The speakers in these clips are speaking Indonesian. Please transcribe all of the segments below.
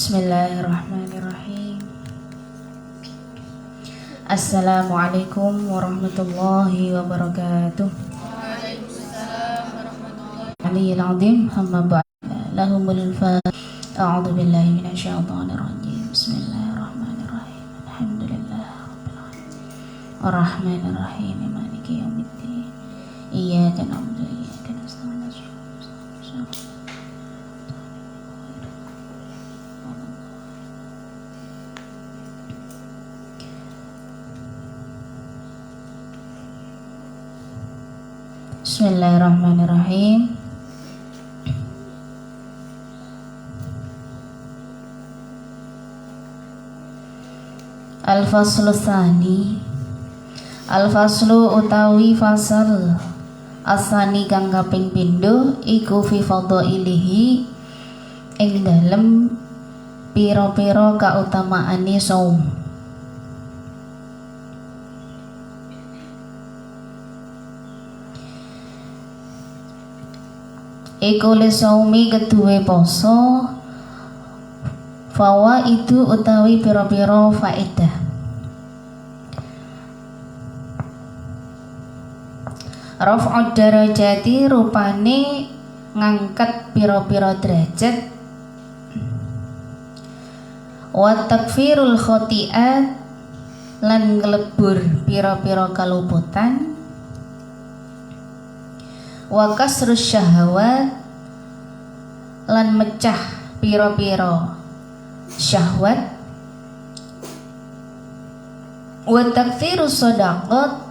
Bismillahirrahmanirrahim. Assalamualaikum warahmatullahi wabarakatuh. Waalaikumsalam warahmatullahi Aliyil azim, amma ba'd. Lahumul fatiha. A'udzu billahi minasyaitonir rajim. Bismillahirrahmanirrahim. Alhamdulillah rabbil alamin. Arrahmanir rahim. Maliki yaumiddin. Iyyaka na'budu wa iyyaka nasta'in. Bismillahirrahmanirrahim. Al-faslu tsani. Al-faslu utawi fasal asani kang kaping pindho iku fi fadhailihi ing dalem pira-pira kautamaane saum. Iku le saumi keduwe poso fawa itu utawi pira-pira faedah. Raf'ud darajati rupane ngangkat pira-pira derajat. Wa takfirul khoti'at lan nglebur pira-pira kaluputan. Wa kasrus syahwat lan mecah pira-pira syahwat. Wa takfirus shadaqat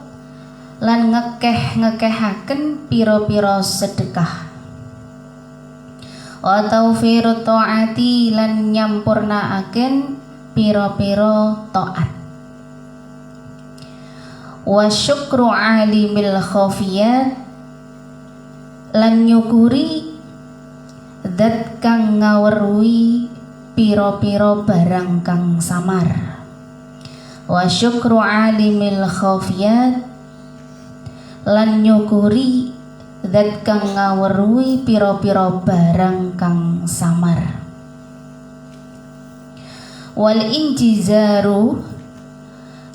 lan ngekeh-ngekehaken pira-pira sedekah. Wa tawfirut taati lan nyampurnaaken pira-pira taat. Wa syukru alimil khafiyat lan nyukuri zat kang ngaweruhi pira-pira barang kang samar. Wa syukru alimil khafiyat lan nyukuri zat kang ngaweruhi pira-pira barang kang samar. Wal injizaru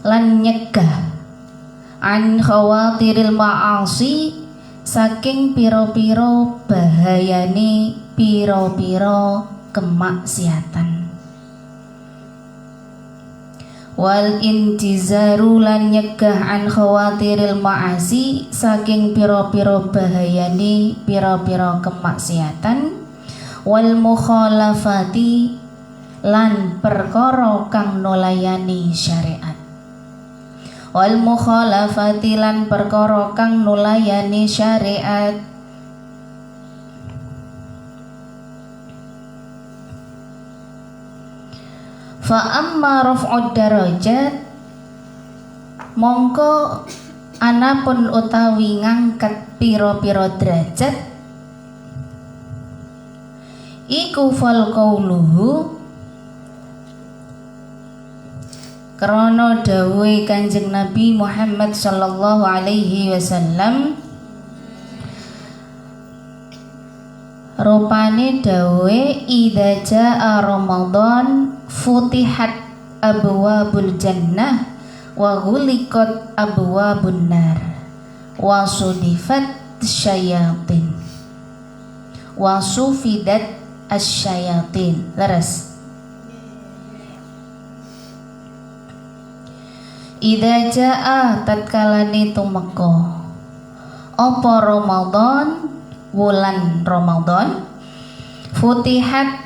lan nyegah an khawatiril ma'asi saking pira-pira bahayane pira-pira kemaksiatan. Wal intizaru lan nyegah an khawatiril ma'asi saking pira-pira bahayane pira-pira kemaksiatan. Wal mukhalafati lan perkara kang nulayani syariat. Wal mukhalafati lan perkara kang nulayani syariat. Fa amma raf'ud darajat mongko anapun utawi ngangkat pira-pira derajat iku fal qauluhu krana dawuhe Kanjeng Nabi Muhammad sallallahu alaihi wasallam. Rupane dawuhe idza jaa Ramadan futihat abwabul jannah wa ghuliqat abwabun nar wa sudifat syayatin wa sufidat asyayatin. Leres. Idza jaa tatkalane tumeka apa Ramadan wulan Ramadan futihat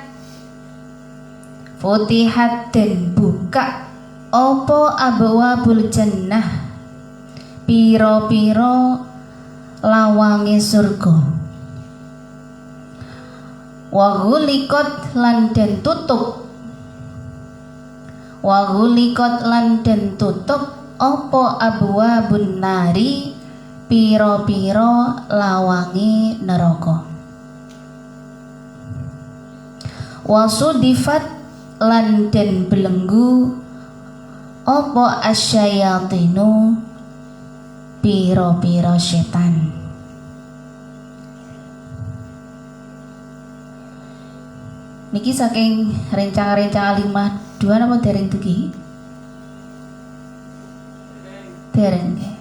dan buka apa abwabul jannah pira-pira lawange surga. Wa ghuliqat lan den tutup apa abwabun nari pira-pira lawange neraka. Wa sudifat lan den belenggu apa asyayatinu pira-pira setan. Niki saking rencang-rencang alimah dua napa dereng dugi? Dereng nggih.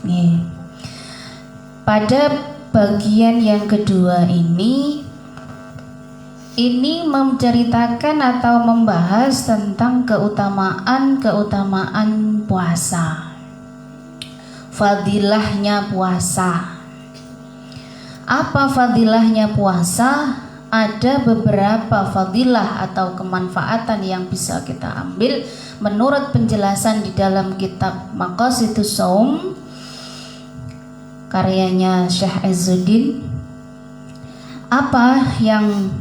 Nggih. Pada bagian yang kedua ini menceritakan atau membahas tentang keutamaan puasa. Fadilahnya puasa. Apa fadilahnya puasa? Ada beberapa fadilah atau kemanfaatan yang bisa kita ambil menurut penjelasan di dalam kitab Maqasidus Shaum karyanya Syekh Izzuddin. Apa yang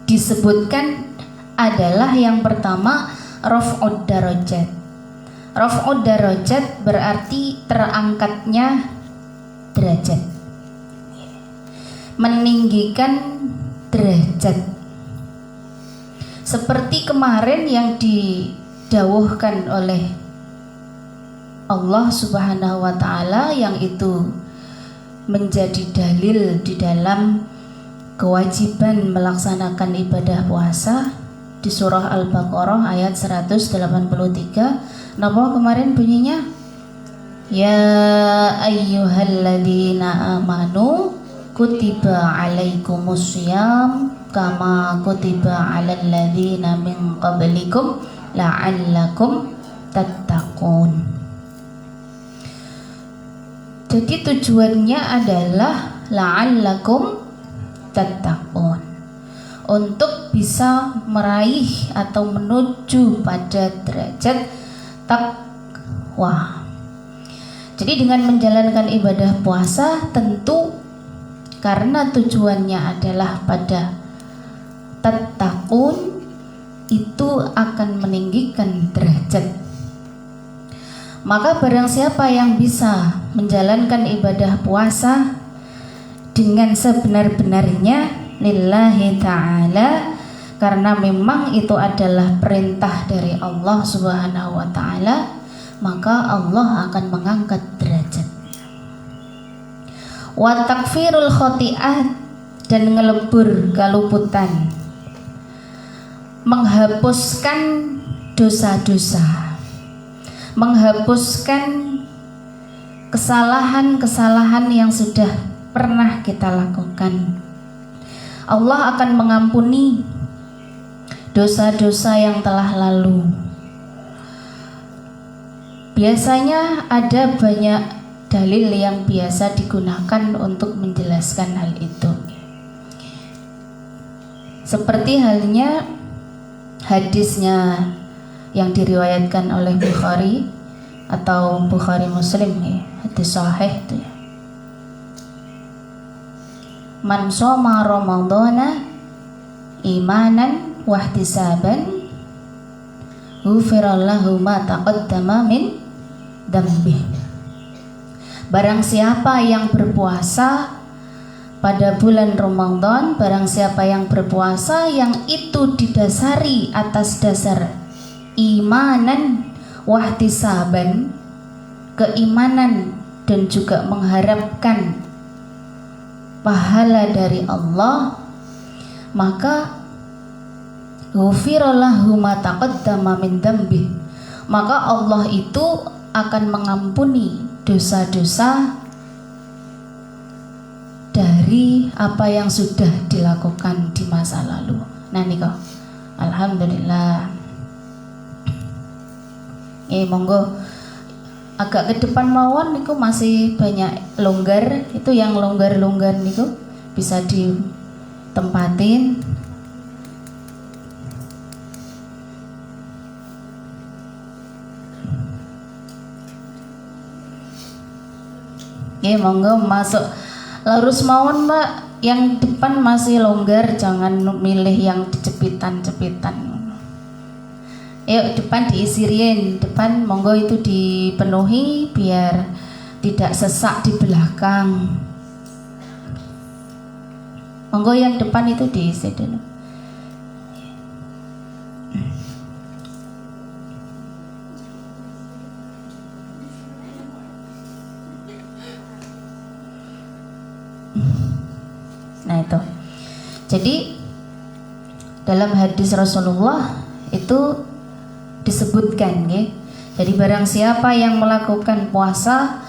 disebutkan adalah yang pertama raf'ud darajat. Raf'ud darajat berarti terangkatnya derajat, meninggikan derajat. Seperti kemarin yang didawuhkan oleh Allah Subhanahu wa taala, yang itu menjadi dalil di dalam kewajiban melaksanakan ibadah puasa di surah Al-Baqarah ayat 183. Napa kemarin bunyinya? Ya ayyuhalladzina amanu kutiba alaikumussyam kama kutiba alal ladzina min qablikum la'allakum tattaqun. Jadi tujuannya adalah la'allakum tattaqun, untuk bisa meraih atau menuju pada derajat takwa. Jadi dengan menjalankan ibadah puasa tentu karena tujuannya adalah pada tattaqun, itu akan meninggikan derajat. Maka barang siapa yang bisa menjalankan ibadah puasa dengan sebenar-benarnya lillahi ta'ala, karena memang itu adalah perintah dari Allah Subhanahu wa ta'ala, maka Allah akan mengangkat derajat. Wa takfirul khoti'ah, dan ngelebur kaluputan, menghapuskan dosa-dosa, menghapuskan kesalahan-kesalahan yang sudah pernah kita lakukan. Allah akan mengampuni dosa-dosa yang telah lalu. Biasanya ada banyak dalil yang biasa digunakan untuk menjelaskan hal itu. Seperti halnya hadisnya yang diriwayatkan oleh Bukhari atau Bukhari Muslim, ya, hadis sahih itu ya. Man shoma ramadhana imanan wahtisaban ghufira lahu ma taqaddama min dzambi. Barang siapa yang berpuasa pada bulan Ramadan, barang siapa yang berpuasa yang itu didasari atas dasar imanan wahtisaban, keimanan dan juga mengharapkan pahala dari Allah, maka ghufira lahu ma taqaddama min dzambi, maka Allah itu akan mengampuni dosa-dosa dari apa yang sudah dilakukan di masa lalu. Nah niko, alhamdulillah. Monggo agak ke depan mawon niku masih banyak longgar, itu yang longgar-longgar niku bisa ditempatin. Monggo masuk lurus mawon Mbak, yang depan masih longgar, jangan milih yang cepitan-cepitan. Yuk depan diisi rien, depan monggo itu dipenuhi biar tidak sesak di belakang. Monggo yang depan itu diisi dulu. Jadi dalam hadis Rasulullah itu disebutkan ya. Jadi barang siapa yang melakukan puasa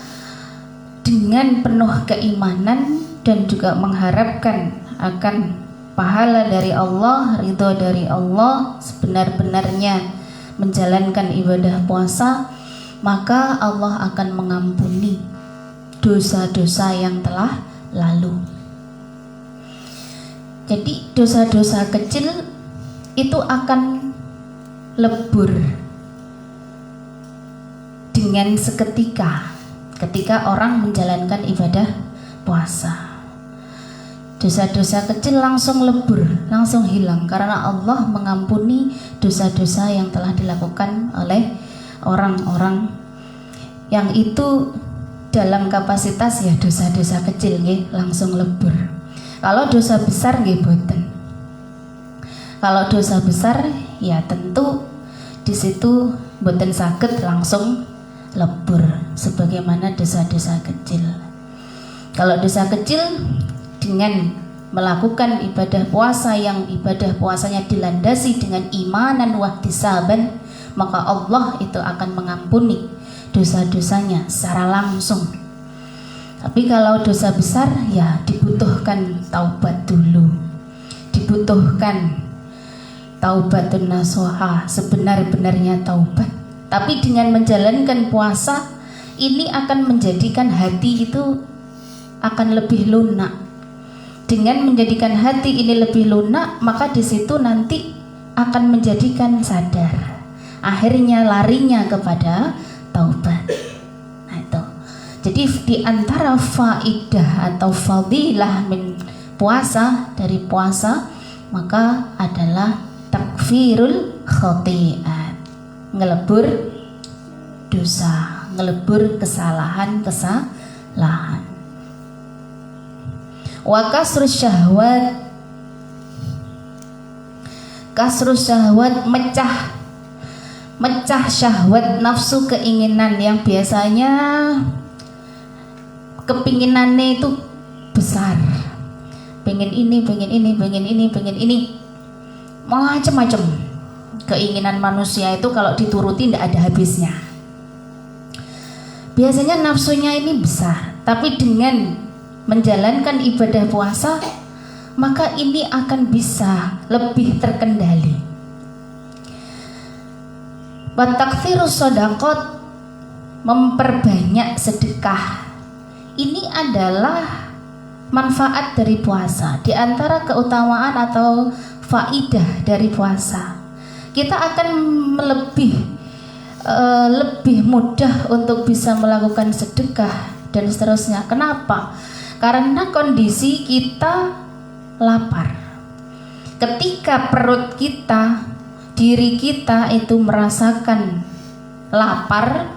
dengan penuh keimanan dan juga mengharapkan akan pahala dari Allah, ridho dari Allah, sebenar-benarnya menjalankan ibadah puasa, maka Allah akan mengampuni dosa-dosa yang telah lalu. Jadi dosa-dosa kecil itu akan lebur dengan seketika ketika orang menjalankan ibadah puasa. Dosa-dosa kecil langsung lebur, langsung hilang karena Allah mengampuni dosa-dosa yang telah dilakukan oleh orang-orang yang itu dalam kapasitas ya dosa-dosa kecil ya, langsung lebur. Kalau dosa besar nggih boten. Kalau dosa besar ya tentu di situ boten saged langsung lebur sebagaimana dosa-dosa kecil. Kalau dosa kecil dengan melakukan ibadah puasa yang ibadah puasanya dilandasi dengan imanan wahtisaban, maka Allah itu akan mengampuni dosa-dosanya secara langsung. Tapi kalau dosa besar ya dibutuhkan taubat dulu, dibutuhkan taubatun nasuha, sebenar-benarnya taubat. Tapi dengan menjalankan puasa ini akan menjadikan hati itu akan lebih lunak. Dengan menjadikan hati ini lebih lunak, maka di situ nanti akan menjadikan sadar. Akhirnya larinya kepada taubat. Nah itu. Jadi di antara faidah atau fadilah min puasa, dari puasa, maka adalah takfirul khoti'at, ngelebur dosa, ngelebur kesalahan. Wa kasrus syahwat, kasrus syahwat, mecah syahwat, nafsu, keinginan yang biasanya kepinginannya itu besar, pengen ini, pengen ini, pengen ini, pengen ini, macam-macam. Keinginan manusia itu kalau dituruti tidak ada habisnya. Biasanya nafsunya ini besar, tapi dengan menjalankan ibadah puasa maka ini akan bisa lebih terkendali. Wa taktsirus shadaqat, memperbanyak sedekah. Ini adalah manfaat dari puasa. Di antara keutamaan atau faidah dari puasa, kita akan lebih mudah untuk bisa melakukan sedekah dan seterusnya. Kenapa? Karena kondisi kita lapar. Ketika perut kita, diri kita itu merasakan lapar,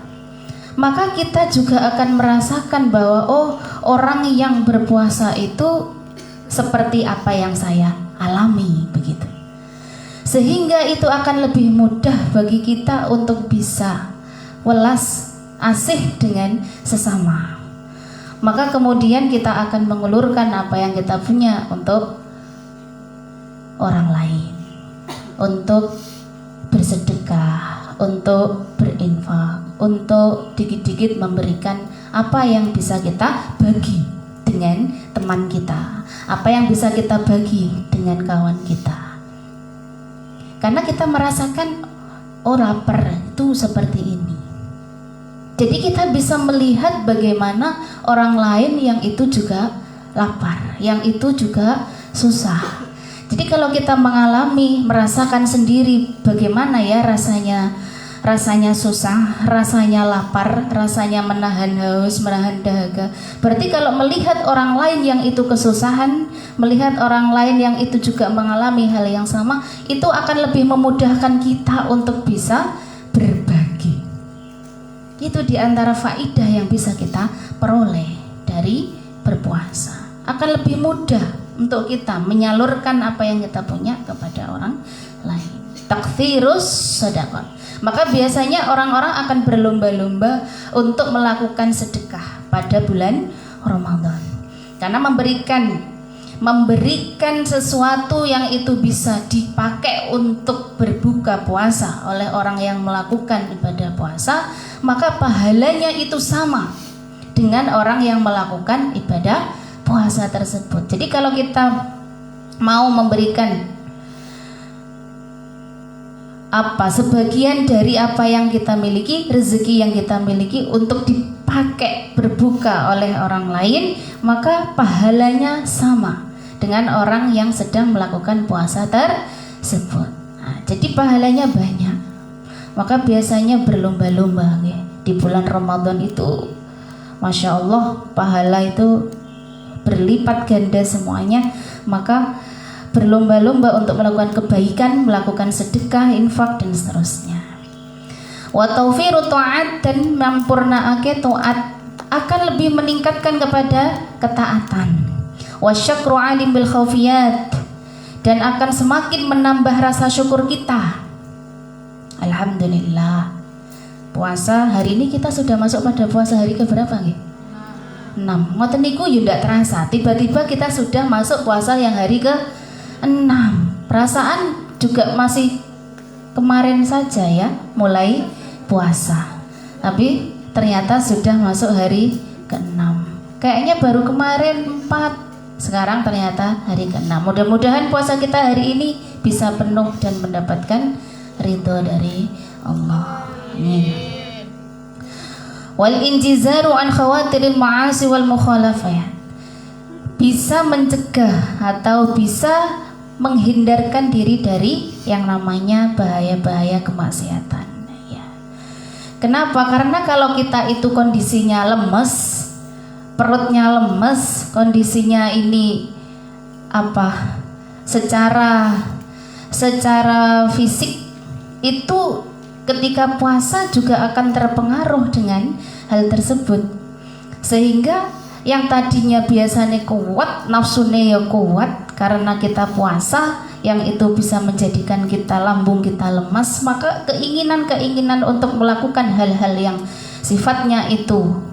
maka kita juga akan merasakan bahwa oh, orang yang berpuasa itu seperti apa yang saya alami, begitu. Sehingga itu akan lebih mudah bagi kita untuk bisa welas asih dengan sesama. Maka kemudian kita akan mengulurkan apa yang kita punya untuk orang lain, untuk bersedekah, untuk berinfak, untuk dikit-dikit memberikan apa yang bisa kita bagi dengan teman kita, apa yang bisa kita bagi dengan kawan kita. Karena kita merasakan oh lapar itu seperti ini. Jadi kita bisa melihat bagaimana orang lain yang itu juga lapar, yang itu juga susah. Jadi kalau kita mengalami, merasakan sendiri bagaimana ya rasanya susah, rasanya lapar, rasanya menahan haus, menahan dahaga. Berarti kalau melihat orang lain yang itu kesusahan, melihat orang lain yang itu juga mengalami hal yang sama, itu akan lebih memudahkan kita untuk bisa berbagi. Itu diantara faidah yang bisa kita peroleh dari berpuasa. Akan lebih mudah untuk kita menyalurkan apa yang kita punya kepada orang lain. Taktsirus shadaqah. Maka biasanya orang-orang akan berlomba-lomba untuk melakukan sedekah pada bulan Ramadan. Karena memberikan memberikan sesuatu yang itu bisa dipakai untuk berbuka puasa oleh orang yang melakukan ibadah puasa, maka pahalanya itu sama dengan orang yang melakukan ibadah puasa tersebut. Jadi kalau kita mau memberikan sebagian dari apa yang kita miliki, rezeki yang kita miliki untuk dipakai berbuka oleh orang lain, maka pahalanya sama dengan orang yang sedang melakukan puasa tersebut. Nah, jadi pahalanya banyak. Maka biasanya berlomba-lomba ya. Di bulan Ramadan itu Masya Allah pahala itu berlipat ganda semuanya. Maka berlomba-lomba untuk melakukan kebaikan, melakukan sedekah, infak dan seterusnya. Wa taufiru ta'at, dan mampurnaake taat akan lebih meningkatkan kepada ketaatan. Wa syakru alim bil khawfiyat, dan akan semakin menambah rasa syukur kita. Alhamdulillah. Puasa hari ini kita sudah masuk pada puasa hari ke berapa nggih? 6. Ngoten niku yo ndak terasa. Tiba-tiba kita sudah masuk puasa yang hari ke 6. Perasaan juga masih kemarin saja ya mulai puasa. Tapi ternyata sudah masuk hari ke-6. Kayaknya baru kemarin 4. Sekarang ternyata hari ke-6. Mudah-mudahan puasa kita hari ini bisa penuh dan mendapatkan ridho dari Allah. Amin. Wal injizaru an khawatiril ma'asi wal mukhalafah, bisa mencegah atau bisa menghindarkan diri dari yang namanya bahaya-bahaya kemaksiatan ya. Kenapa? Karena kalau kita itu kondisinya lemes, perutnya lemes, kondisinya ini secara fisik itu ketika puasa juga akan terpengaruh dengan hal tersebut, sehingga yang tadinya biasanya kuat, nafsunya ya kuat karena kita puasa, yang itu bisa menjadikan kita lambung kita lemas, maka keinginan untuk melakukan hal-hal yang sifatnya itu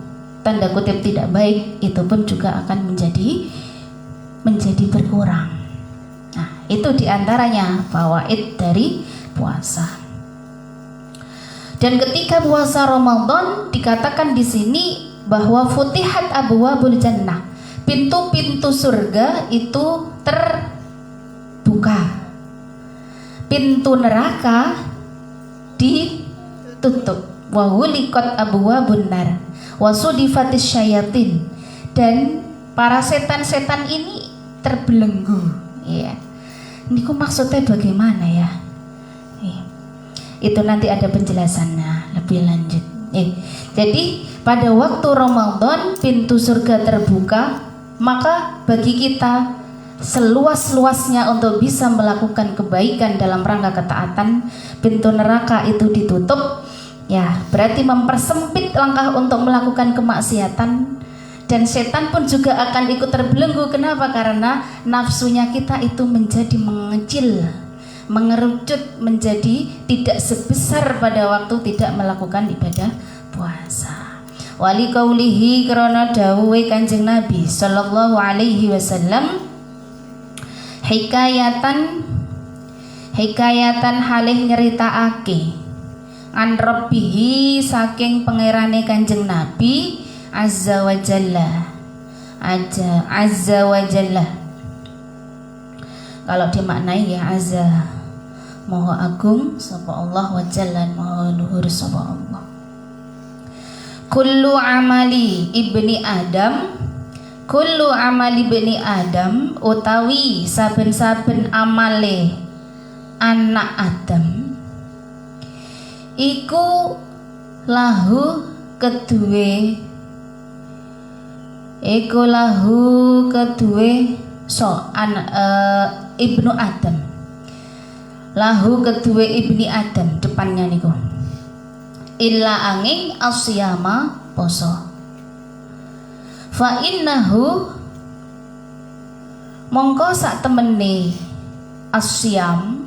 tanda kutip tidak baik itu pun juga akan menjadi berkurang. Nah, itu diantaranya fawaid dari puasa. Dan ketika puasa Ramadan dikatakan di sini bahwa futihat abwabul jannah, pintu-pintu surga itu terbuka, pintu neraka ditutup. Wa ghuliqat abwabun nar wasudifatis syayatin, dan para setan-setan ini terbelenggu ya. Ini kok maksudnya bagaimana ya? Itu nanti ada penjelasannya lebih lanjut. Jadi pada waktu Ramadan pintu surga terbuka, maka bagi kita seluas-luasnya untuk bisa melakukan kebaikan dalam rangka ketaatan, pintu neraka itu ditutup. Ya, berarti mempersempit langkah untuk melakukan kemaksiatan, dan setan pun juga akan ikut terbelenggu. Kenapa? Karena nafsunya kita itu menjadi mengecil, mengerucut, menjadi tidak sebesar pada waktu tidak melakukan ibadah puasa. Wali kaulihi, karena dawuhe Kanjeng Nabi sallallahu alaihi wasallam, hikayatan halih nyeritaake an rabbihi, saking pangerane Kanjeng Nabi azza wa jalla. Kalau dimaknai ya azza, maha agung sapa Allah, wa jalla maha luhur sapa Allah. Kullu amali ibni Adam, kullu amali ibni Adam, utawi saben-saben amale anak Adam iku lahu kedue ibnu Adam, lahu kedue ibni Adam, depannya niku illa angin asyama poso. Fa innahu mongko sak temene asyam,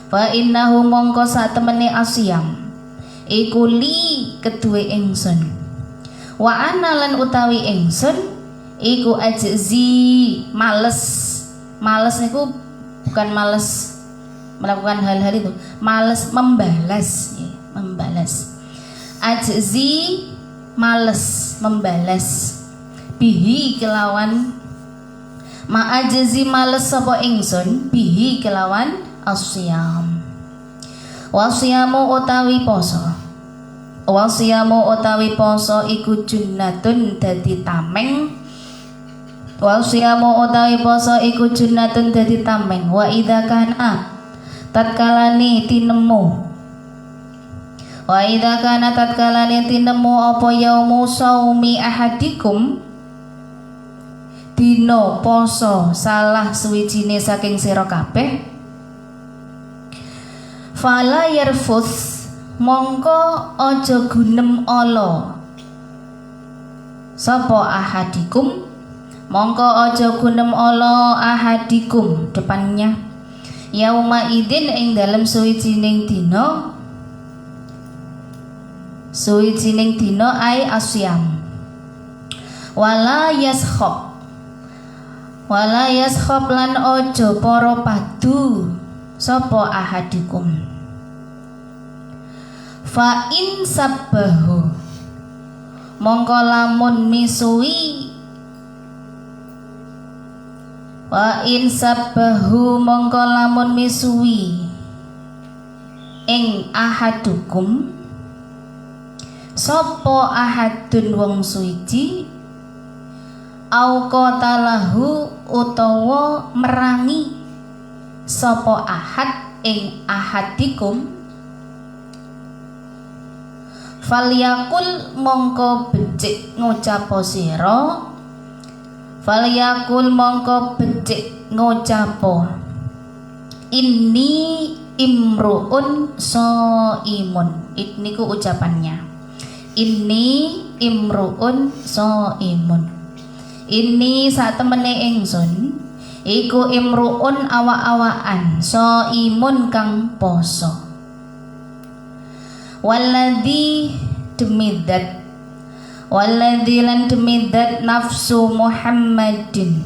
fa innahu mongko sak temene asyam iku li kedue ingsun, wa ana lan utawi ingsun iku ajzi males. Males niku bukan males melakukan hal-hal itu, males membalas, ya, membalas. Ajzi males membalas, bihi kelawan ma ajzi males sapa ingsun, bihi kelawan asyam. Wasiyamu utawi poso, wasiyamu utawi poso iku junnatun dadi tameng. Wasiyamu utawi poso iku junnatun dadi tameng. Wa idza kana tatkalane tinemu, wa idza kana tatkalane tinemu apa yaumu saumi ahadikum, dina poso salah suwijine saking sira kabeh, fala yarfus mongko aja gunem ala sapa ahadikum, mongko aja gunem ala ahadikum depannya yauma idin ing dalem suwijining dina, suwijining dina ai asyam. Wala yaskhab lan aja para padu sapa ahadikum. Fa in sabbahu mongko lamun misuwi, wa in sabbahu mongko lamun misuwi ing ahadukum sapa ahadun wong suci, au qatalahu utawa merangi sapa ahad ing ahadikum, falyakul mongko becik ngucap sira, falyakul mongko becik ngucap inni imruun shaimun. Niku ucapannya, inni imruun shaimun. Ini sak temene ingsun iku imruun awak-awakan shaimun kang poso. Walladzi demidat, walladzi lan demidat nafsu Muhammadin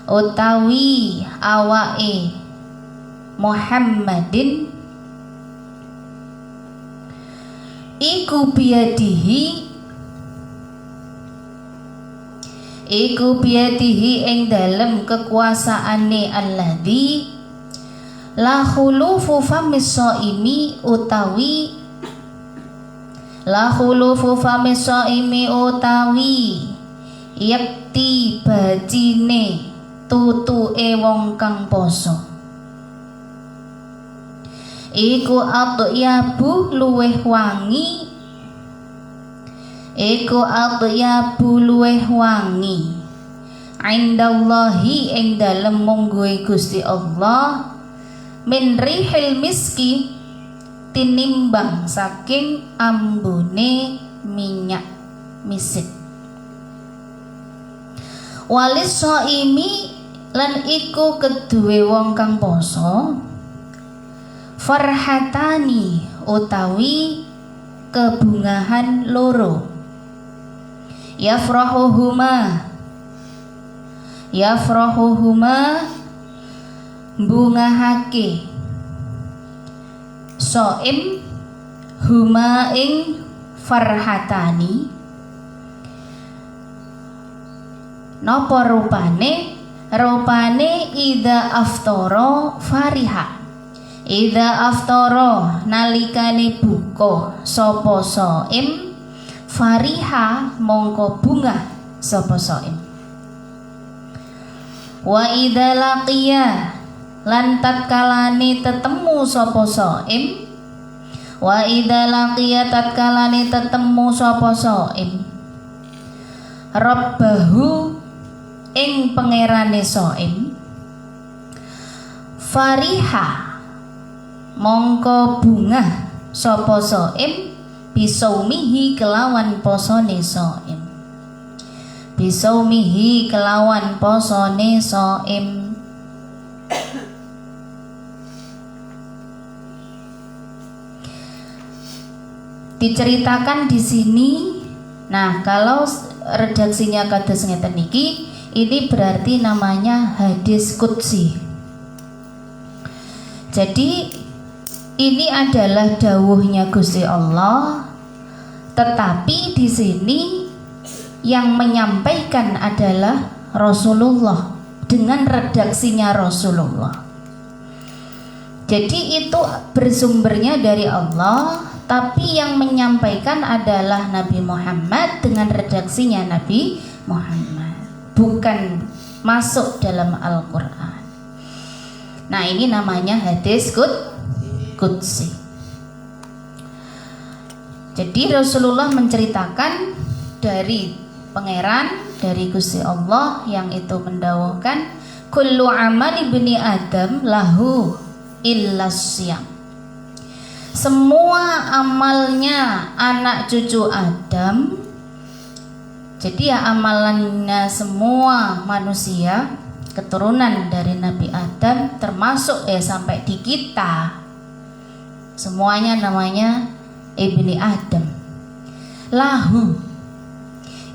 utawi awake Muhammadin iku biadihi ing dalem kekuasaane alladzi la khulufu famis shaimi utawi, la khulufu famis shaimi utawi yakti bacine tutuke wong kang poso iku atyabu luweh wangi, iku atyabu luweh wangi indallahi ing dalem mungguhe Gusti Allah min rihil miski tinimbang saking ambune minyak misik. Walis shaimi lan iku keduwe wong kang poso farhatani utawi kebungahan loro, yafrahuhuma bungahake shaim huma ing farhatani, napa rupane, rupane idza aftara fariha, idza aftara nalikane buka sapa shaim, fariha mongko bungah sapa shaim. Wa idza laqiya lan tatkalane tetemu sapa shaim, wa idza laqiya tatkalane tetemu sapa shaim rabbahu ing pangerane shaim, fariha mongko bungah sapa shaim bisaumihi kelawan posone shaim, bisaumihi kelawan posone shaim. Diceritakan di sini. Nah, kalau redaksinya kados ngeten niki, ini berarti namanya hadis qudsi. Jadi ini adalah dawuhnya Gusti Allah, tetapi di sini yang menyampaikan adalah Rasulullah dengan redaksinya Rasulullah. Jadi itu bersumbernya dari Allah, tapi yang menyampaikan adalah Nabi Muhammad dengan redaksinya Nabi Muhammad, bukan masuk dalam Al-Quran. Nah, ini namanya hadis qudsi. Jadi Rasulullah menceritakan dari pangeran, dari Gusti Allah yang itu mendawuhkan, kullu amali ibni Adam lahu illa siyam. Semua amalnya anak cucu Adam, jadi ya amalannya semua manusia keturunan dari Nabi Adam, termasuk sampai di kita, semuanya namanya ibni Adam. Lahu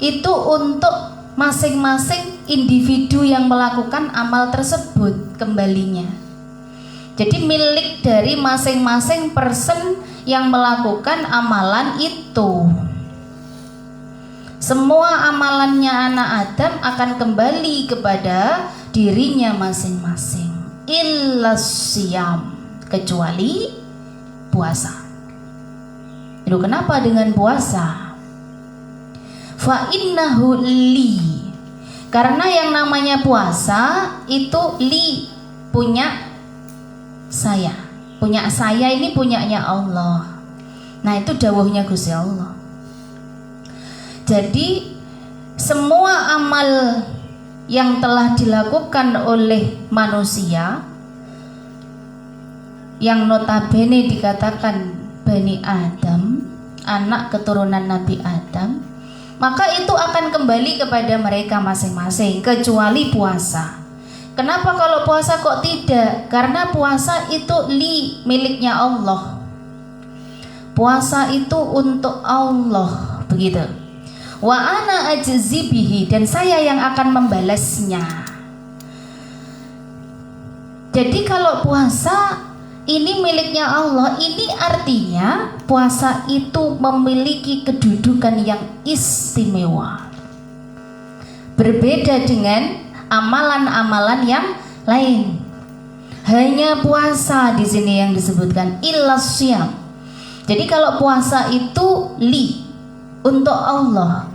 itu untuk masing-masing individu yang melakukan amal tersebut kembalinya. Jadi milik dari masing-masing person yang melakukan amalan itu. Semua amalannya anak Adam akan kembali kepada dirinya masing-masing. Illa siyam, kecuali puasa. Itu kenapa dengan puasa? Fa innahu li, karena yang namanya puasa itu li, punya saya, punya saya ini punyanya Allah. Nah, itu dawuhnya Gusti Allah. Jadi semua amal yang telah dilakukan oleh manusia yang notabene dikatakan Bani Adam, anak keturunan Nabi Adam, maka itu akan kembali kepada mereka masing-masing, kecuali puasa. Kenapa kalau puasa kok tidak? Karena puasa itu miliknya Allah. Puasa itu untuk Allah, begitu. Wa ana ajzi bihi, dan saya yang akan membalasnya. Jadi kalau puasa ini miliknya Allah, ini artinya puasa itu memiliki kedudukan yang istimewa. Berbeda dengan amalan-amalan yang lain. Hanya puasa di sini yang disebutkan illas syam. Jadi kalau puasa itu untuk Allah,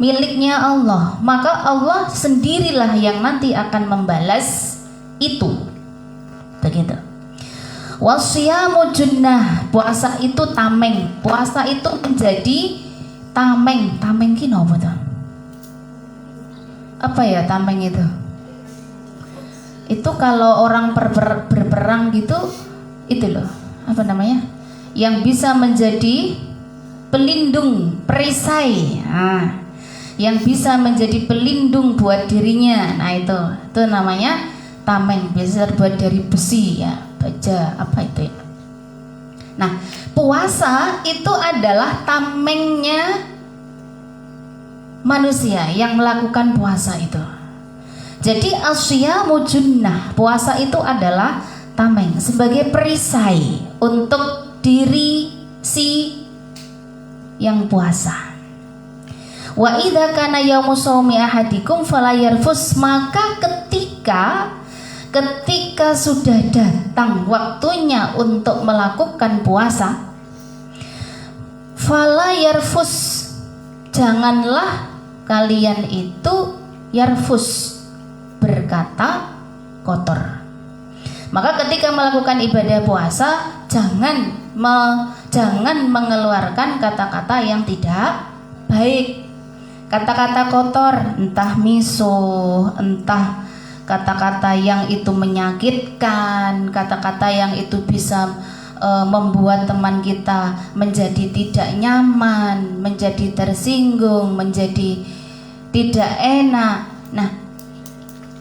miliknya Allah, maka Allah sendirilah yang nanti akan membalas itu. Begitu. Wasyamu junnah, puasa itu tameng. Puasa itu menjadi tameng. Tameng ki napa to? Apa ya tameng itu? Itu kalau orang berperang gitu, itu loh, apa namanya? Yang bisa menjadi pelindung, perisai. Nah, yang bisa menjadi pelindung buat dirinya. Nah, itu namanya tameng. Biasa terbuat dari besi ya, baja apa itu ya. Nah, puasa itu adalah tamengnya manusia yang melakukan puasa itu. Jadi asyamu junnah, puasa itu adalah tameng, sebagai perisai untuk diri si yang puasa. Wa idza kana yaumu shaumi ahadikum fala yarfus, maka ketika sudah datang waktunya untuk melakukan puasa, fala yarfus, janganlah kalian itu yarfus, berkata kotor. Maka ketika melakukan ibadah puasa, jangan mengeluarkan kata-kata yang tidak baik, kata-kata kotor, entah misuh, entah kata-kata yang itu menyakitkan, kata-kata yang itu bisa membuat teman kita menjadi tidak nyaman, menjadi tersinggung, menjadi tidak enak. Nah,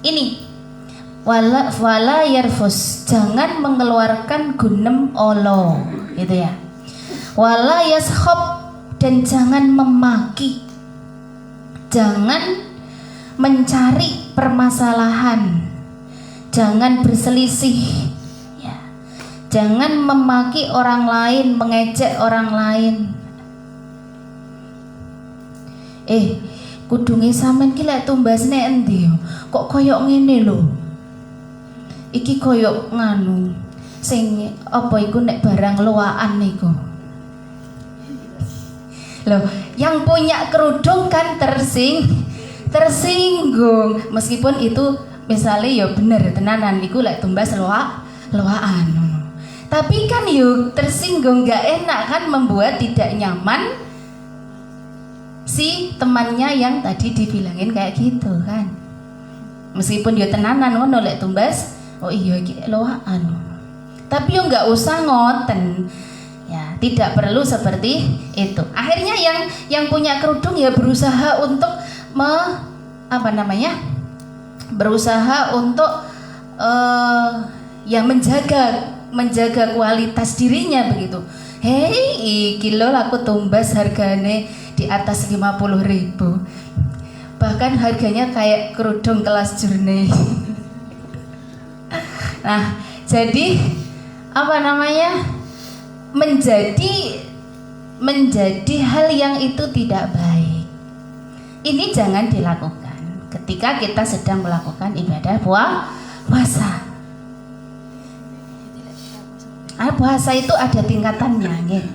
ini wala yarfus, jangan mengeluarkan gunem olo, gitu ya. Wala yaskhab, dan jangan memaki. Jangan mencari permasalahan, jangan berselisih, ya. Jangan memaki orang lain, mengejek orang lain. Kudunge sampean ki lek tumbasne endi yo? Kok koyok ngene lho. Iki koyok nganu. Sing apa iku nek barang loakan niku. Loh, yang punya kerudung kan tersinggung. Meskipun itu misalnya ya bener tenanan iku lek tumbas loakan. Tapi kan yuk tersinggung, gak enak kan, membuat tidak nyaman si temannya yang tadi dibilangin kayak gitu kan. Meskipun dia tenanan ngono lek tumbas, oh iya iki loakan. Tapi yo nggak usah ngoten. Ya, tidak perlu seperti itu. Akhirnya yang punya kerudung ya berusaha untuk berusaha untuk ya menjaga kualitas dirinya begitu. Hei, iki lho aku tumbas hargane di atas 50.000. Bahkan harganya kayak kerudung kelas journey. Nah, jadi menjadi hal yang itu tidak baik. Ini jangan dilakukan ketika kita sedang melakukan ibadah puasa. Puasa itu ada tingkatannya, nggih.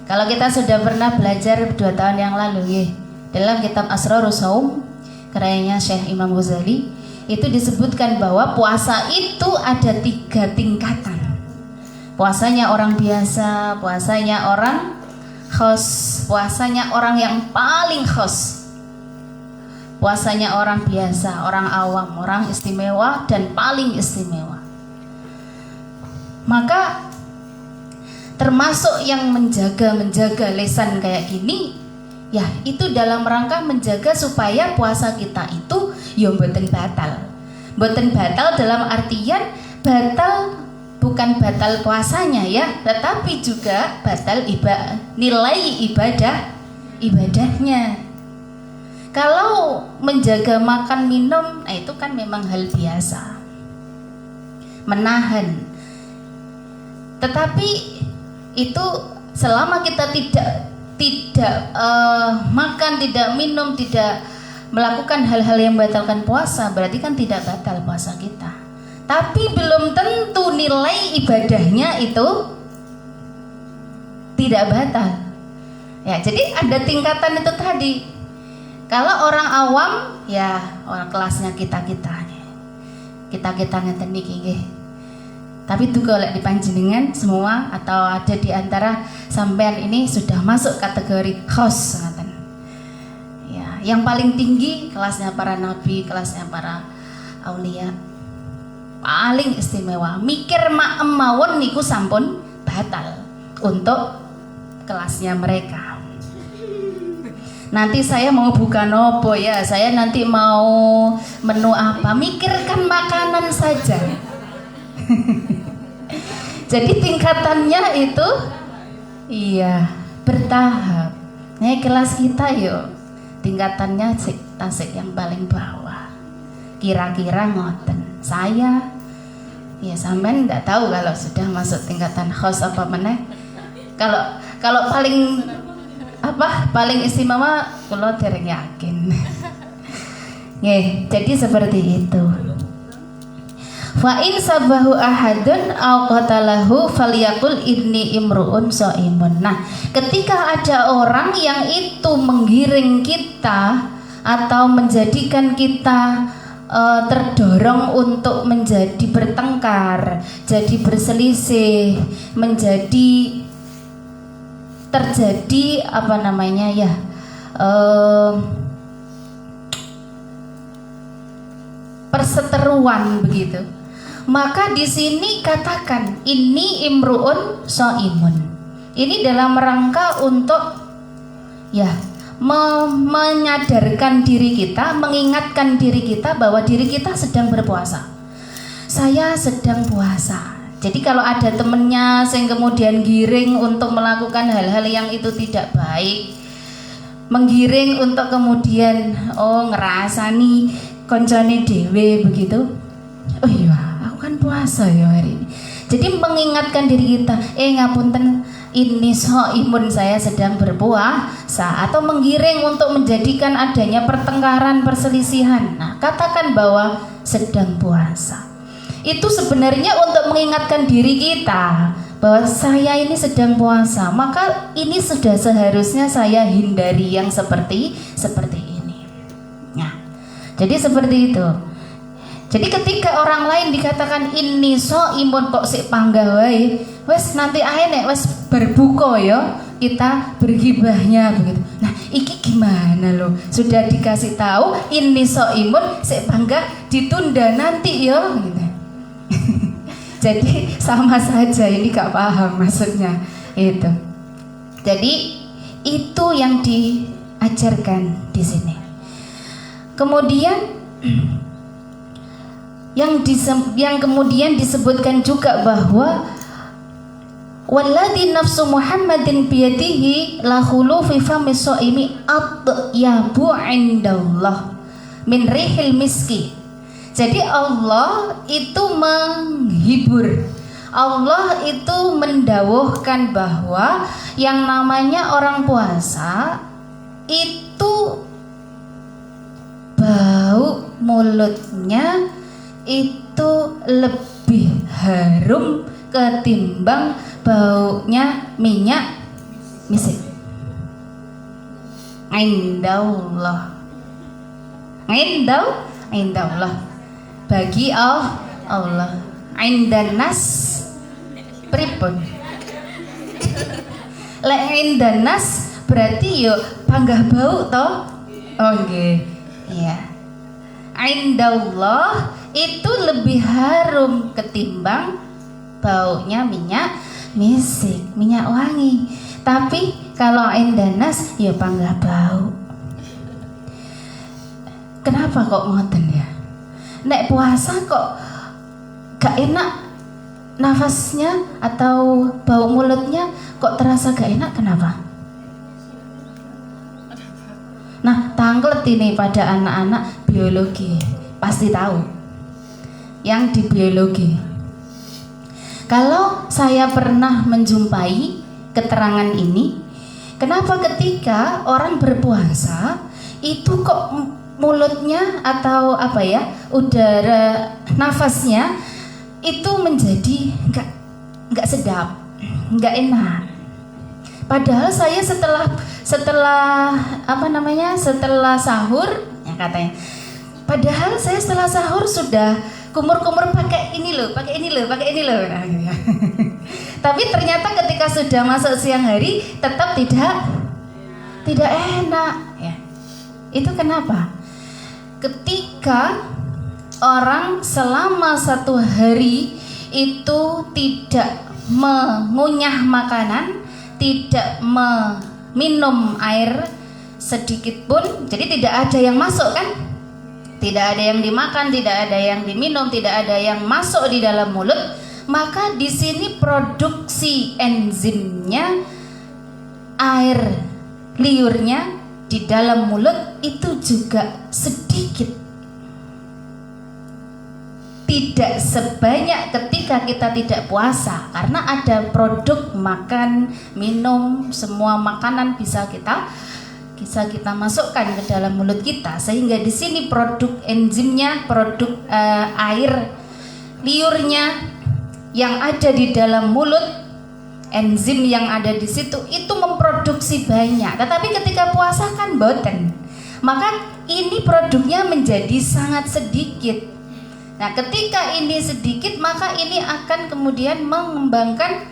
Kalau kita sudah pernah belajar 2 tahun yang lalu, nggih, dalam kitab Asrarus Shaum karyanya Syekh Imam Ghazali, itu disebutkan bahwa puasa itu ada 3 tingkatan. Puasanya orang biasa, puasanya orang khos, puasanya orang yang paling khos, puasanya orang biasa, orang awam, orang istimewa, dan paling istimewa. Maka termasuk yang menjaga lisan kayak gini, ya itu dalam rangka menjaga supaya puasa kita itu ya mboten batal. Mboten batal dalam artian batal bukan batal puasanya ya, tetapi juga batal nilai ibadahnya. Kalau menjaga makan minum, nah itu kan memang hal biasa, menahan. Tetapi itu selama kita tidak makan, tidak minum, tidak melakukan hal-hal yang membatalkan puasa, berarti kan tidak batal puasa kita. Tapi belum tentu nilai ibadahnya itu tidak batal. Ya, jadi ada tingkatan itu tadi. Kalau orang awam, ya orang kelasnya kita ngeten niki nggih. Tapi itu kalau di panjenengan semua atau ada di antara sampean ini sudah masuk kategori khos ngaten. Ya, yang paling tinggi kelasnya para nabi, kelasnya para aulia. Paling istimewa. Mikir maem mawon niku sampun batal untuk kelasnya mereka. Nanti saya mau buka nopo ya, saya nanti mau menu apa, mikirkan makanan saja. Jadi tingkatannya itu iya bertahap. Nah kelas kita yuk tingkatannya tasik yang paling bawah. Kira-kira ngoten. Saya ya sampean nggak tahu kalau sudah masuk tingkatan khos apa meneh. Kalau paling istimewa kalau dereng yakin. Nggih, jadi seperti itu. Fa in sabahu ahadun aw qatalahu falyaqul inni imruun shaimun. Nah, ketika ada orang yang itu menggiring kita atau menjadikan kita terdorong untuk menjadi bertengkar, jadi berselisih, menjadi terjadi perseteruan begitu. Maka di sini katakan ini imruun shaimun. Ini dalam rangka untuk ya menyadarkan diri kita, mengingatkan diri kita bahwa diri kita sedang berpuasa. Saya sedang puasa. Jadi kalau ada temennya yang kemudian giring untuk melakukan hal-hal yang itu tidak baik, menggiring untuk kemudian ngerasani koncone dhewe begitu. Oh iya, aku kan puasa ya hari ini. Jadi mengingatkan diri kita, ngapunten, ini imun saya sedang berpuasa, atau menggiring untuk menjadikan adanya pertengkaran, perselisihan. Nah, katakan bahwa sedang puasa. Itu sebenarnya untuk mengingatkan diri kita bahwa saya ini sedang puasa, maka ini sudah seharusnya saya hindari yang seperti ini. Nah, jadi seperti itu. Jadi ketika orang lain dikatakan ini imun kok sik panggah wae, wes nanti ae nek wes berbuka ya kita bergibahnya begitu. Nah, iki gimana loh? Sudah dikasih tahu ini imun sik panggah ditunda nanti ya gitu. Jadi sama saja, ini gak paham maksudnya itu. Jadi itu yang diajarkan di sini. Kemudian yang kemudian disebutkan juga bahwa walladzi nafsu Muhammadin biyadihi la khulu fi fami shaimi atyabu indallah min rihil miski. Jadi Allah itu menghibur, Allah itu mendawuhkan bahwa yang namanya orang puasa itu bau mulutnya itu lebih harum ketimbang baunya minyak misik. Indallah, indallah bagi Allah. Indanas pripun? Lek indanas berarti yo panggah bau toh? Oh nggih. Iya. Indallah itu lebih harum ketimbang baunya minyak misik, minyak wangi. Tapi kalau indanas ya panggah bau. Kenapa kok ngoten ya? Nek puasa kok gak enak nafasnya atau bau mulutnya kok terasa gak enak, kenapa? Nah, tanglet ini pada anak-anak biologi pasti tahu. Yang di biologi, kalau saya pernah menjumpai keterangan ini, kenapa ketika orang berpuasa itu kok mulutnya atau udara nafasnya itu menjadi nggak sedap, nggak enak. Padahal saya setelah sahur ya katanya. Padahal saya setelah sahur sudah kumur-kumur pakai ini loh. Nah, gitu ya. Tapi ternyata ketika sudah masuk siang hari tetap tidak enak ya. Itu kenapa? Ketika orang selama 1 hari itu tidak mengunyah makanan, tidak meminum air sedikit pun, jadi tidak ada yang masuk kan? Tidak ada yang dimakan, tidak ada yang diminum, tidak ada yang masuk di dalam mulut, maka di sini produksi enzimnya, air liurnya di dalam mulut itu juga sedikit. Tidak sebanyak ketika kita tidak puasa, karena ada produk makan, minum, semua makanan bisa kita masukkan ke dalam mulut kita, sehingga di sini produk enzimnya, produk air liurnya yang ada di dalam mulut, enzim yang ada di situ itu memproduksi banyak. Tetapi ketika puasa kan boten, maka ini produknya menjadi sangat sedikit. Nah, ketika ini sedikit, maka ini akan kemudian mengembangkan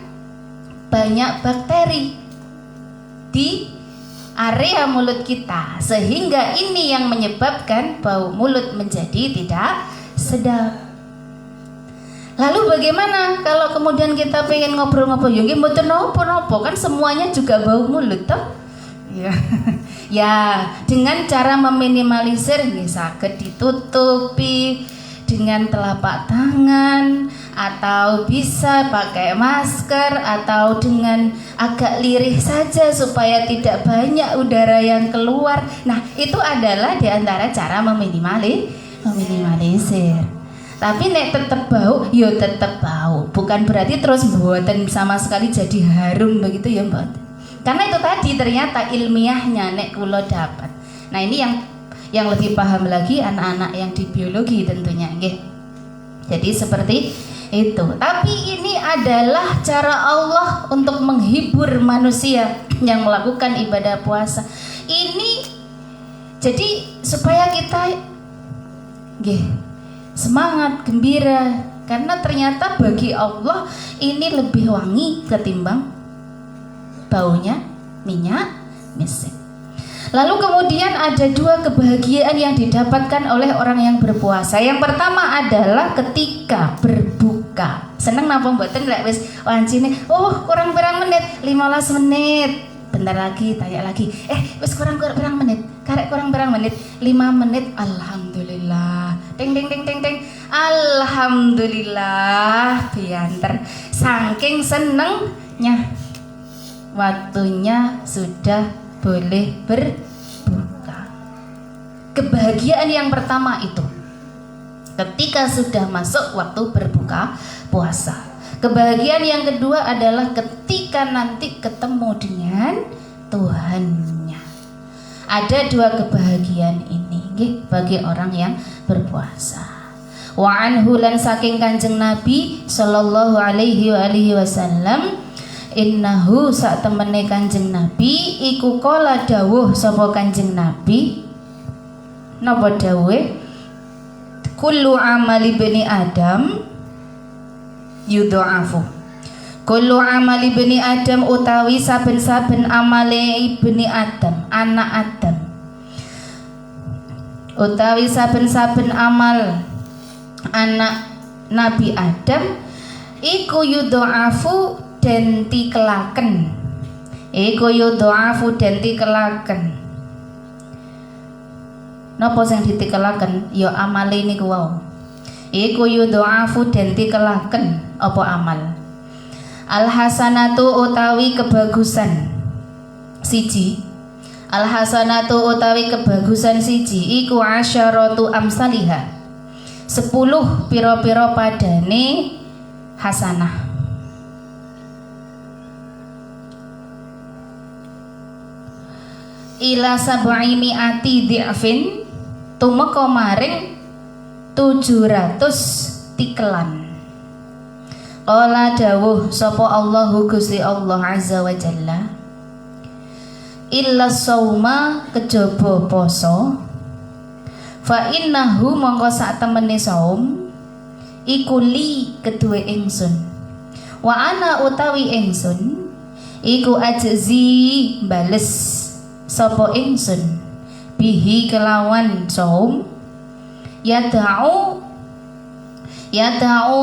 banyak bakteri di area mulut kita, sehingga ini yang menyebabkan bau mulut menjadi tidak sedap. Lalu bagaimana kalau kemudian kita pengen ngobrol-ngobrol? Ya nggih mboten napa-napa, kan semuanya juga bau mulut toh. Ya. Ya, dengan cara meminimalisir nggih saged ditutupi dengan telapak tangan atau bisa pakai masker, atau dengan agak lirih saja supaya tidak banyak udara yang keluar. Nah, itu adalah diantara cara meminimalisir. Tapi nek tetep bau, yo tetep bau. Bukan berarti terus mboten sama sekali jadi harum begitu ya, mboten. Karena itu tadi ternyata ilmiahnya nek kula dapat. Nah, ini yang lebih paham lagi anak-anak yang di biologi tentunya, nggih. Jadi seperti itu. Tapi ini adalah cara Allah untuk menghibur manusia yang melakukan ibadah puasa. Ini jadi supaya kita semangat, gembira, karena ternyata bagi Allah ini lebih wangi ketimbang baunya minyak misik. Lalu kemudian ada dua kebahagiaan yang didapatkan oleh orang yang berpuasa. Yang pertama adalah ketika berbuka. Seneng napa mboten lek wis wancine, kurang berang menit, 15 menit. Bentar lagi tanya lagi. Wis kurang berang menit. Karek kurang berang menit, 5 menit. Alhamdulillah. Ding ding ding ding ding. Alhamdulillah bianter. Saking senengnya waktunya sudah boleh berbuka. Kebahagiaan yang pertama itu ketika sudah masuk waktu berbuka puasa. Kebahagiaan yang kedua adalah ketika nanti ketemu dengan Tuhannya. Ada dua kebahagiaan ini bagi orang yang berpuasa. Wa anhu lan saking Kanjeng Nabi sallallahu alaihi wasallam, innahu sak temene Kanjeng Nabi iku kala dawuh sapa Kanjeng Nabi, napa dawuhe? Kullu amali bani Adam yudha'afu. Kullu amali bani Adam utawi saben-saben amale ibni Adam, anak Adam. Utawi saben-saben amal anak Nabi Adam iku yudha'afu den tikelaken. Iku yudha'afu den tikelaken. Napa sing ditikelaken? Ya amale niku wau. Iku yudha'afu den tikelaken apa amal. Al hasanatu utawi kebagusan siji. Al hasanatu utawi kebagusan siji iku asyaratu amsalihah. 10 pira-pira padane hasanah. Ila sab'i mi'ati dhi'fin tumeka maring 700 tikelan. Qala dawuh sapa Allahu Gusti Allah azza wa jalla, illa shauma kejaba poso, fa innahu mongko sak temene saum iku li kedue ingsun, wa ana utawi ingsun iku ajzi bales sapa ingsun bihi kelawan saum yada'u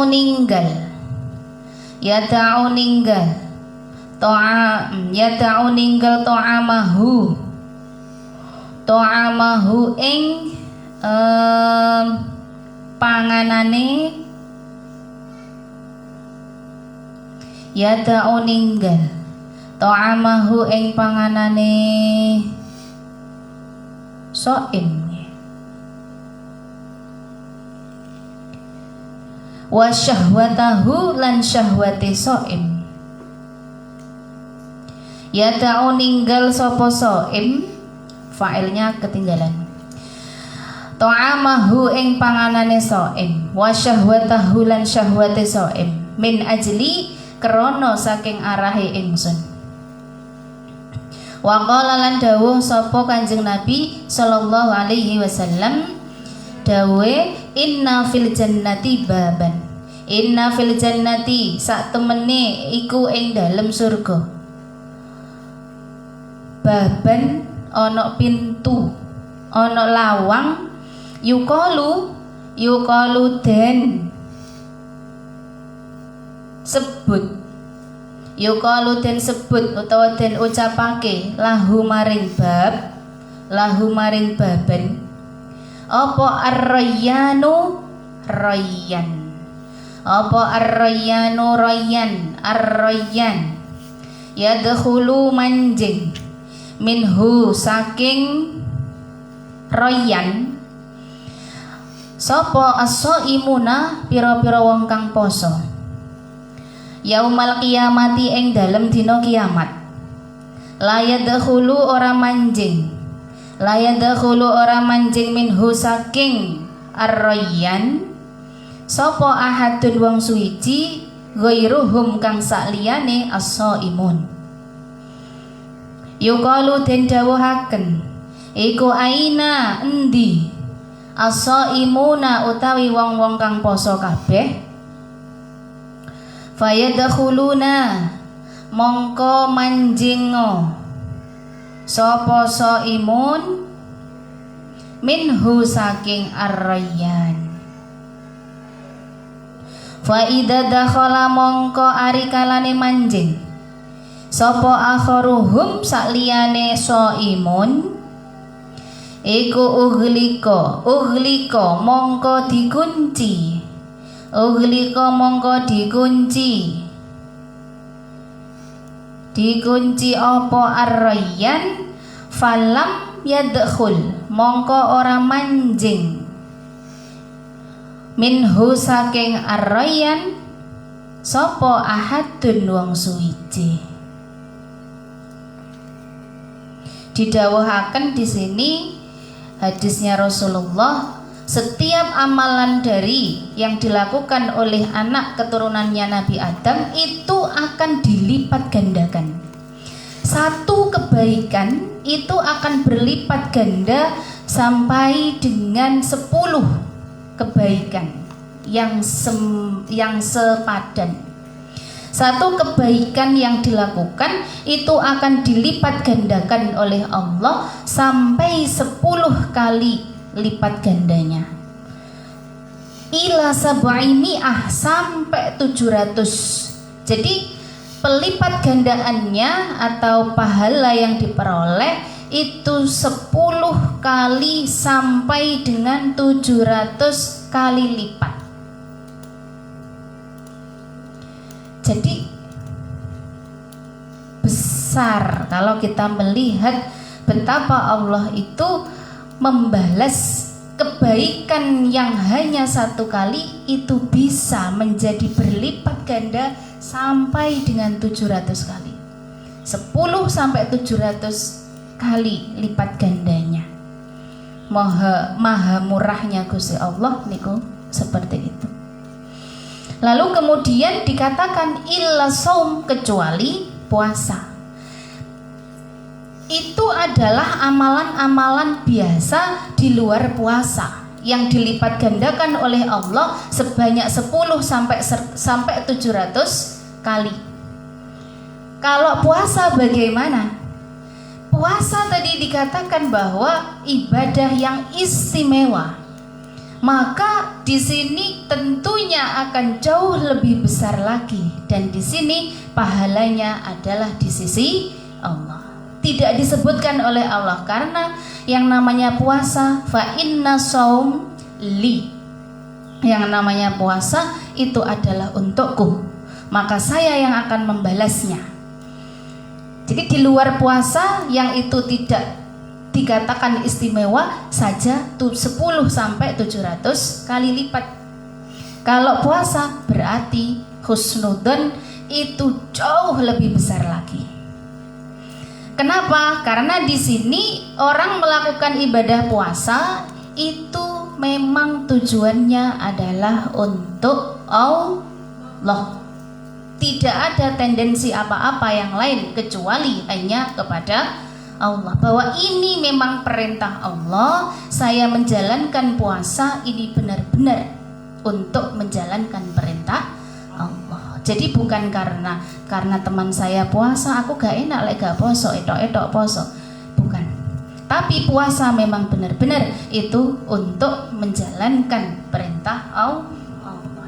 ninggal ta'amahu ing panganane, yada'u ninggal ta'amahu ing panganane shaim, wa syahwatahu lan syahwate shaim. Yada'u ninggal sapa shaim, fa'ilnya ketinggalan. Ta'amahu ing panganane shaim, wa syahwatahu lan syahwate shaim, min ajli krana saking arahe ingsun. Wa qala lan dawuh sapa Kanjeng Nabi sallallahu alaihi wasallam, dawuhe inna fil jannati baban. Inna fil jannati sak temene iku ing dalem surga. Baban ana pintu, ana lawang, yuqalu den sebut, yuqalu den sebut utawa den ucapake lahu maring baban apa ar-rayyanu rayyan, Apa ar-rayyanu rayyan? Ar-rayyan yadkhulu manjing minhu saking rayyan sapa as-shaimuna pira-pira wong kang poso yaumal qiyamati ing dalem dina kiamat la yadkhulu ora manjing minhu saking ar-rayyan sapa ahadun wong suci ghairuhum kang sakliyane as-shaimun yuqalu den dawuhaken iku aina endi as-shaimuna utawi wong-wong kang poso kabeh fayadkhuluna mongko manjingo sapa shaimun minhu saking ar-rayyan fa idza dakhala mongko ari kalane manjing sapa akharuhum sakliyane shaimun iku uglika mongko dikunci apa ar-rayyan falam yadkhul mongko ora manjing minhu saking ar-rayyan sapa ahadun wong suci. Didhawuhaken di sini hadisnya Rasulullah, setiap amalan dari yang dilakukan oleh anak keturunannya Nabi Adam itu akan dilipat gandakan. Satu kebaikan itu akan berlipat ganda sampai dengan 10 kebaikan yang sepadan. Satu kebaikan yang dilakukan itu akan dilipat gandakan oleh Allah sampai 10 kali lipat gandanya. Ila sab'imi'ah sampai 700. Jadi pelipat gandaannya atau pahala yang diperoleh itu 10 kali sampai dengan 700 kali lipat. Jadi besar kalau kita melihat betapa Allah itu membalas kebaikan yang hanya 1 kali itu bisa menjadi berlipat ganda sampai dengan 700 kali. 10 sampai 700 kali lipat gandanya. Maha murahnya Gusti Allah niku seperti itu. Lalu kemudian dikatakan illa shaum kecuali puasa. Itu adalah amalan-amalan biasa di luar puasa yang dilipat gandakan oleh Allah sebanyak 10 sampai 700 kali. Kalau puasa bagaimana? Puasa tadi dikatakan bahwa ibadah yang istimewa. Maka di sini tentunya akan jauh lebih besar lagi, dan di sini pahalanya adalah di sisi Allah. Tidak disebutkan oleh Allah karena yang namanya puasa fa inna shaum li. Yang namanya puasa itu adalah untukku, maka saya yang akan membalasnya. Jadi di luar puasa yang itu tidak dikatakan istimewa saja 10 sampai 700 kali lipat. Kalau puasa berarti husnudzon itu jauh lebih besar lagi. Kenapa? Karena di sini orang melakukan ibadah puasa itu memang tujuannya adalah untuk Allah. Tidak ada tendensi apa-apa yang lain kecuali hanya kepada Allah. Bahwa ini memang perintah Allah, saya menjalankan puasa ini benar-benar untuk menjalankan perintah Allah. Jadi bukan karena teman saya puasa aku gak enak lek gak poso, etok poso. Bukan. Tapi puasa memang benar-benar itu untuk menjalankan perintah Allah.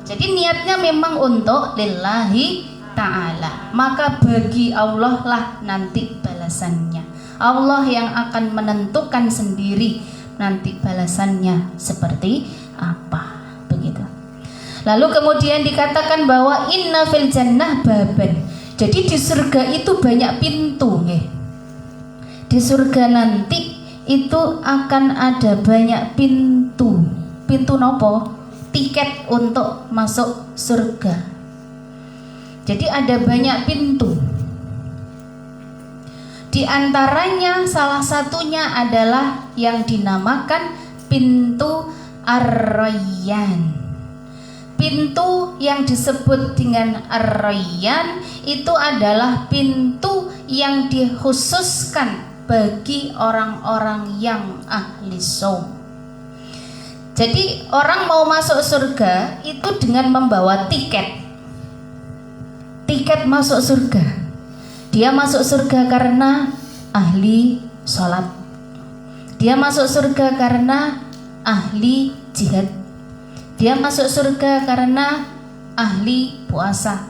Jadi niatnya memang untuk lillahi ta'ala. Maka bagi Allah lah nanti balasannya. Allah yang akan menentukan sendiri nanti balasannya seperti apa. Begitu. Lalu kemudian dikatakan bahwa inna fil jannah baban. Jadi di surga itu banyak pintu, nggih. Di surga nanti itu akan ada banyak pintu. Pintu nopo? Tiket untuk masuk surga. Jadi ada banyak pintu. Di antaranya salah satunya adalah yang dinamakan pintu Ar-Rayyan. Pintu yang disebut dengan Ar-Rayyan itu adalah pintu yang dikhususkan bagi orang-orang yang ahli shaum. Jadi orang mau masuk surga itu dengan membawa tiket masuk surga. Dia masuk surga karena ahli sholat. Dia masuk surga karena ahli jihad. Dia masuk surga karena ahli puasa.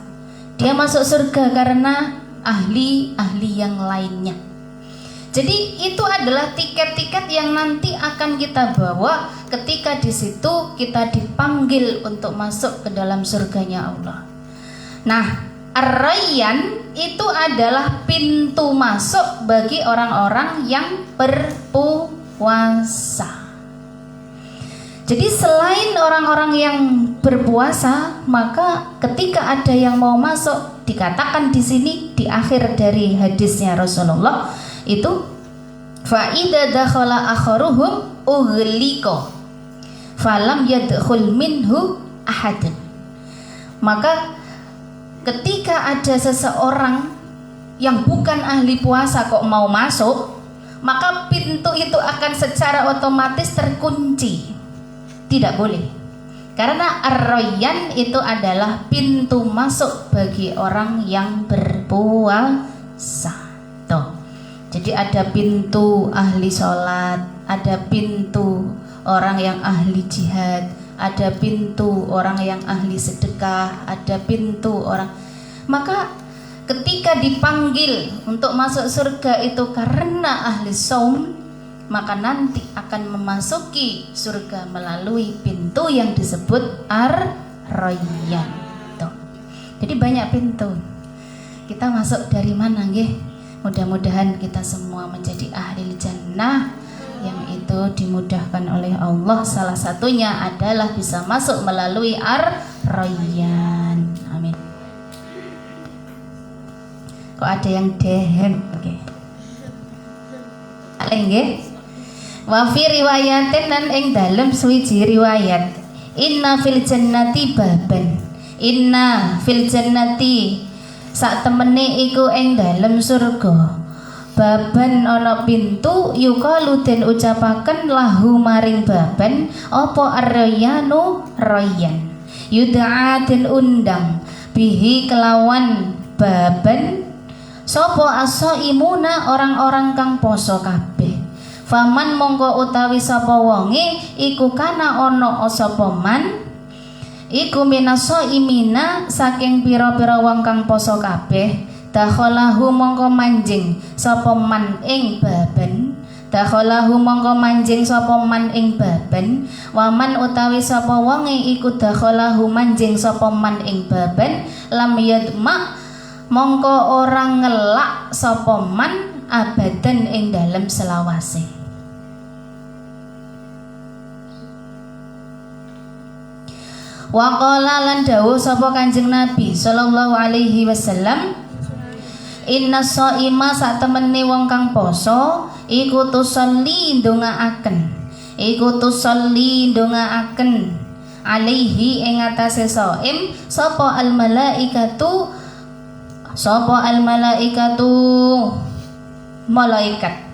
Dia masuk surga karena ahli-ahli yang lainnya. Jadi itu adalah tiket-tiket yang nanti akan kita bawa ketika di situ kita dipanggil untuk masuk ke dalam surganya Allah. Nah, Ar-Rayyan itu adalah pintu masuk bagi orang-orang yang berpuasa. Jadi selain orang-orang yang berpuasa, maka ketika ada yang mau masuk, dikatakan di sini di akhir dari hadisnya Rasulullah itu fa idza dakhala akharuhum ughliqa falam yadkhul minhu ahadun. Maka ketika ada seseorang yang bukan ahli puasa kok mau masuk, maka pintu itu akan secara otomatis terkunci. Tidak boleh. Karena Ar-Rayyan itu adalah pintu masuk bagi orang yang berpuasa. Tuh. Jadi ada pintu ahli sholat, ada pintu orang yang ahli jihad, ada pintu orang yang ahli sedekah, ada pintu orang. Maka ketika dipanggil untuk masuk surga itu karena ahli shaum, maka nanti akan memasuki surga melalui pintu yang disebut Ar-Rayyan. Tuh. Jadi banyak pintu. Kita masuk dari mana, nggih? Mudah-mudahan kita semua menjadi ahli jannah yang itu dimudahkan oleh Allah. Salah satunya adalah bisa masuk melalui Ar-Rayyan. Amin. Kok ada yang dehen? Oke. Nggih. Wa fi riwayatin dan ing dalem suwiji riwayat inna fil jannati baban. Inna fil jannati sak temene iku ing dalem surga baban ana pintu yukalu den ucapaken lahu maring baban apa Ar-Rayyanu Rayyan yud'a den undang bihi kelawan baban sapa as-shaimuna orang-orang kang poso kabeh. Faman mongko utawi sapa wonge iku kana ana sapa man iku minaso imina saking pira-pira wong kang poso kabeh dakhalahu mongko manjing sapa man ing baban dakhalahu mongko manjing sapa man ing baban waman utawi sapa wonge iku dakhalahu manjing sapa man ing baban lam yadma mongko orang ngelak sapa man abadan ing dalem selawase. Wa qala lan dawuh sapa Kanjeng Nabi sallallahu alaihi wasallam inna shaima sak temene wong kang poso iku tusolli ndongaaken alaihi ing atase shaim sapa al malaikatu malaikat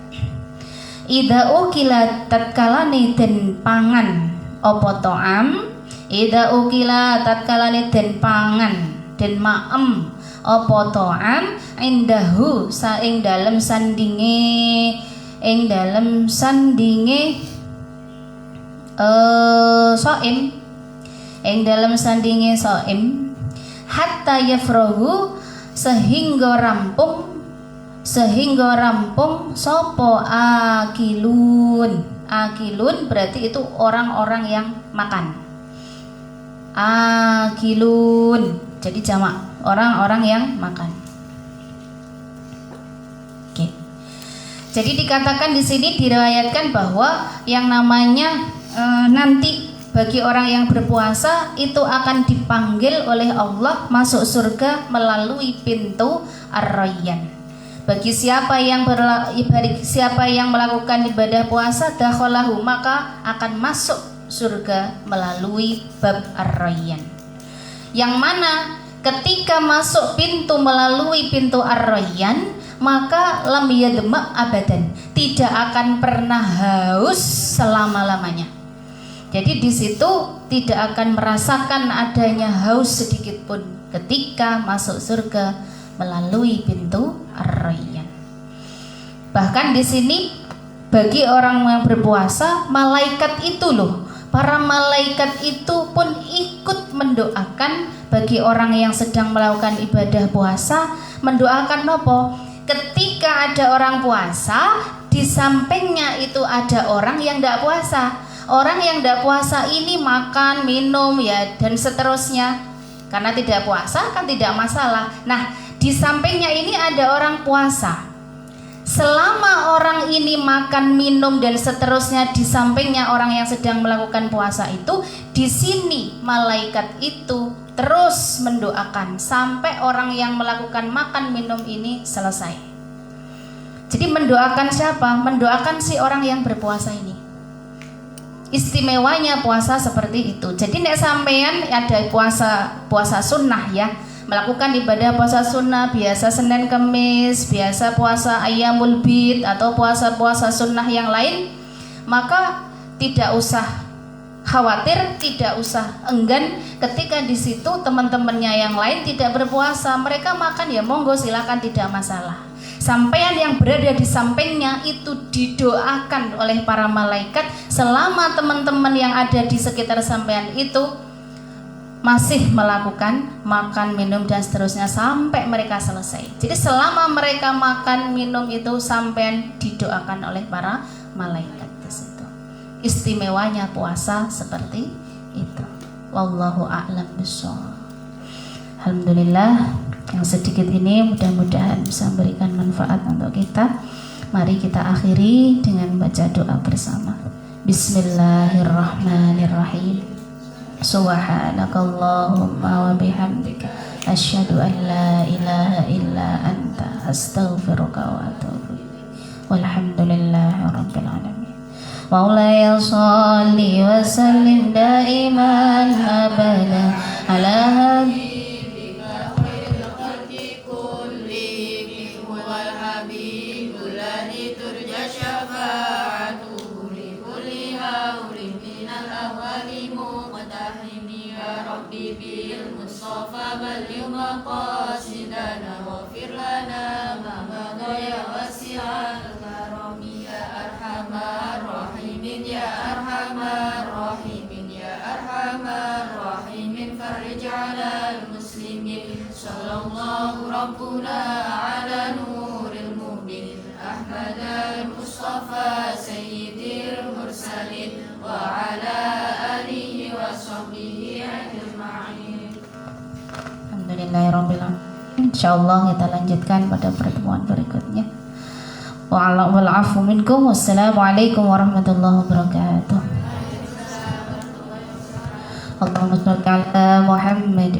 ida ukila tatkalane den pangan apa ta'am ida ukila tatkalane den pangan den maem apa ta'am indahu saing dalem sandinge shaim ing dalem sandinge shaim hatta yafrahu sehingga rampung sapa akilun berarti itu orang-orang yang makan. akilun. Jadi jamak, orang-orang yang makan. Oke. Jadi dikatakan di sini diriwayatkan bahwa yang namanya nanti bagi orang yang berpuasa itu akan dipanggil oleh Allah masuk surga melalui pintu Ar-Rayyan. Bagi siapa yang melakukan ibadah puasa dakhalahu, maka akan masuk surga melalui bab Ar-Rayyan. Yang mana ketika masuk pintu melalui pintu Ar-Rayyan, maka lam yadma abadan, tidak akan pernah haus selama-lamanya. Jadi di situ tidak akan merasakan adanya haus sedikit pun ketika masuk surga melalui pintu Ar-Rayyan. Bahkan di sini bagi orang yang berpuasa, malaikat itu loh, para malaikat itu pun ikut mendoakan bagi orang yang sedang melakukan ibadah puasa. Mendoakan nopo? Ketika ada orang puasa, di sampingnya itu ada orang yang tidak puasa. Orang yang tidak puasa ini makan, minum ya dan seterusnya. Karena tidak puasa kan tidak masalah. Nah, di sampingnya ini ada orang puasa. Selama orang ini makan, minum dan seterusnya, di sampingnya orang yang sedang melakukan puasa itu, di sini malaikat itu terus mendoakan sampai orang yang melakukan makan minum ini selesai. Jadi mendoakan siapa? Mendoakan si orang yang berpuasa ini. Istimewanya puasa seperti itu. Jadi nek sampean ada puasa sunnah ya, melakukan ibadah puasa sunnah biasa Senin Kemis, biasa puasa Ayyamul Bid atau puasa-puasa sunnah yang lain, maka tidak usah khawatir, tidak usah enggan ketika di situ teman-temannya yang lain tidak berpuasa, mereka makan ya monggo silakan, tidak masalah. Sampean yang berada di sampingnya itu didoakan oleh para malaikat selama teman-teman yang ada di sekitar sampean itu masih melakukan makan, minum dan seterusnya sampai mereka selesai. Jadi selama mereka makan, minum itu sampean didoakan oleh para malaikat di situ. Istimewanya puasa seperti itu. Wallahu a'lam bishawab. Alhamdulillah, yang sedikit ini mudah-mudahan bisa memberikan manfaat untuk kita. Mari kita akhiri dengan baca doa bersama. Bismillahirrahmanirrahim. Subhanakallahumma wa bihamdika asyhadu an la ilaha illa anta astaghfiruka wa atubu ilaik. Walhamdulillahirabbil alamin. Maulaya shalli wa sallim daiman abada ala habibika khairil khalqi kullihim wal habibul ladzi turja syafa'atuhu li kulli hawlin minal ahwali muqtahimi ya rabbi bil mustafa balligh maqasidana waghfir lana ma madha ya wasi'al karami ya arhamar rahimin ya arhamar rahimin ya arhamar rahimin farij 'alal muslimin sallallahu rabbuna 'ala nuril mu'min Ahmad al-Mustafa sayyidil mursalin wa 'ala alihi wa sahbihi ajma'in. Alhamdulillahirabbil alamin. Insyaallah kita lanjutkan pada pertemuan berikutnya. Wa'al afu minkum. Wassalamualaikum warahmatullahi wabarakatuh. Allahumma shalli ala Muhammad